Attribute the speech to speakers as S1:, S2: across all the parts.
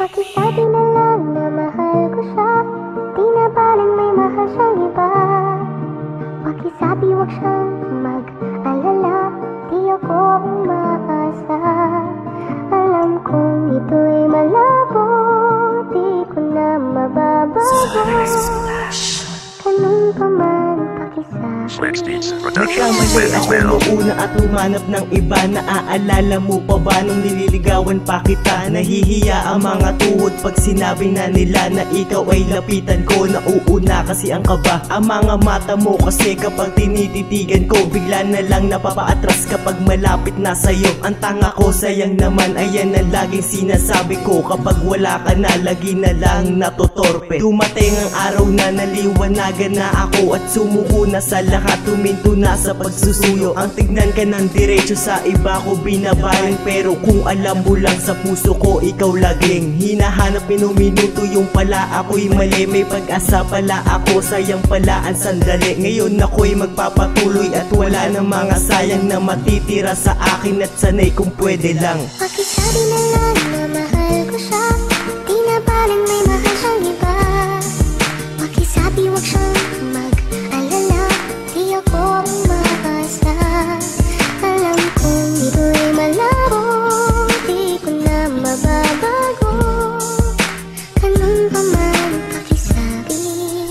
S1: Pakisabi na lang na mahal ko siya, di na baling may mahal siyang iba. Pakisabi wag siyang mag-alala, di ako umaasa. Alam kong ito'y malabo, di ko na mababago. Ganun pa man pakisabi.
S2: Nagkamali ako noona at humanap ng iba. Naaalala mo pa ba nung nililigawan pa kita? Nahihiya ang mga tuhod pag sinabi na nila na ikaw ay lapitan ko. Nauuna kasi ang kaba, ang mga mata mo kasi kapag tinititigan ko, bigla na lang napapaatras kapag malapit na sa'yo. Ang tanga ko sayang naman, ayan ang laging sinasabi ko. Kapag wala ka na, lagi na lang natutorpe. Dumating ang araw na naliwanagan na ako at sumuko na sa lahat, tuminto na sa pagsusuyo. Ang tignan ka ng diretso sa iba ko binabayan, pero kung alam mo lang sa puso ko, ikaw laging hinahanap. Minuminuto yung pala ako'y mali, may pag-asa pala ako, sayang pala ang sandali. Ngayon ako'y magpapatuloy at wala na mga sayang na matitira sa akin, at sanay kung pwede lang.
S1: Pakisabi na lang na mahal ko siya, di na baling may mahal siyang iba. Pakisabi wag siyang mag-alala, di ako umaasa. Alam kong ito'y malabo, di ko na mababago. Ganun pa man pakisabi.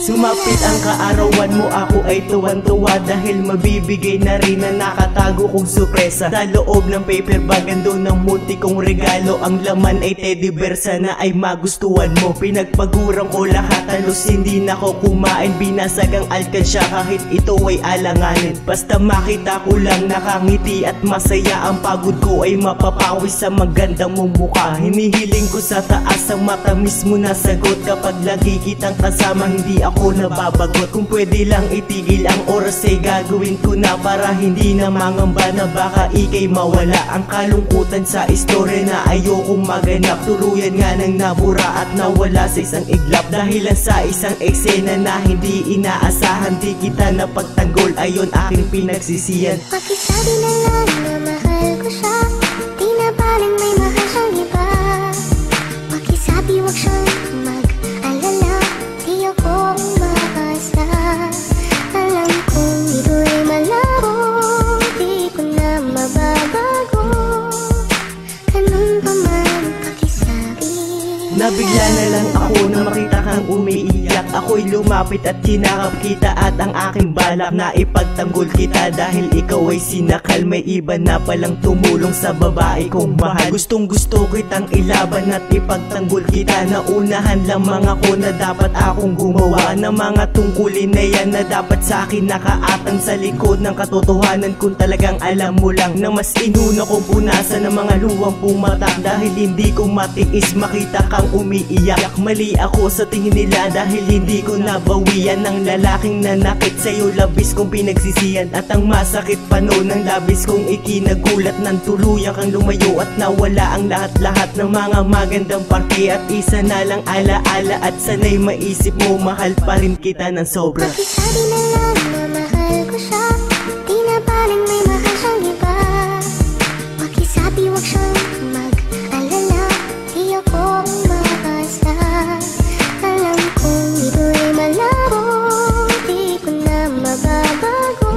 S2: Sumapit ang kaarawan mo, ako ay tuwan-tuwa dahil mabibigay na rin na nakatago kong sorpresa. Sa loob ng paper bag andun ng munti kong regalo, ang laman ay teddy bear, sana ay magustuhan mo. Pinagpagurang ko lahat, halos hindi na ko kumain, binasag ang alkansya kahit ito ay alanganin. Basta makita ko lang nakangiti at masaya, ang pagod ko ay mapapawis sa magandang mong mukha. Hinihiling ko sa taas ang matamis mo na sagot, kapag lagi kitang kasama hindi ako nababagot. Kung pwede lang itigil ang oras ay gagawin ko na, para hindi na mangamba na baka ikay mawala. Ang kalungkutan sa istorya na ayokong maganap, tuluyan nga nang nabura at nawala sa isang iglap. Dahilan sa isang eksena na hindi inaasahan, di kita napagtanggol, ayon aking pinagsisiyan.
S1: Pakisabi na lang na mahal ko siya, di na baling may mahal siyang iba. Pakisabi wag siyang mag-alala, di ako umaasa. Alam kong ito'y malabo, di ko na mababago. Ganun pa man pakisabi.
S2: Nabigla na lang ako na makita kang umiiyak. Ako'y lumapit at kinakap kita at ang aking balak na ipagtanggol kita, dahil ikaw ay sinakal. May iba na palang tumulong sa babae kong mahal. Gustong gusto kitang ilaban at ipagtanggol kita. Naunahan lamang ako na dapat akong gumawa ng mga tungkulin na yan, na dapat sa akin nakaatang sa likod ng katotohanan. Kung talagang alam mo lang na mas inuna kong punasan ng mga luwang pumatak, dahil hindi ko matiis makita kang umiiyak. Mali ako sa tingin nila dahil hindi ko nabawian ng lalaking nanakit sa'yo, labis kong pinagsisihan. At ang masakit pa noon, ng labis kong ikinagulat, ng tuluyan kang lumayo at nawala ang lahat-lahat ng mga magandang parte. At isa na lang alaala at sanay maisip mo, mahal pa rin kita ng sobra.
S1: Pakisabi na lang na mahal ko siya, di na baling may mahal siyang iba. Pakisabi wag siyang mag-alala, di ako umaasa. Alam kong ito'y malabo, di ko na mababago.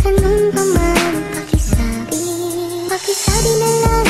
S1: Ganun pa man pakisabi. Pakisabi na lang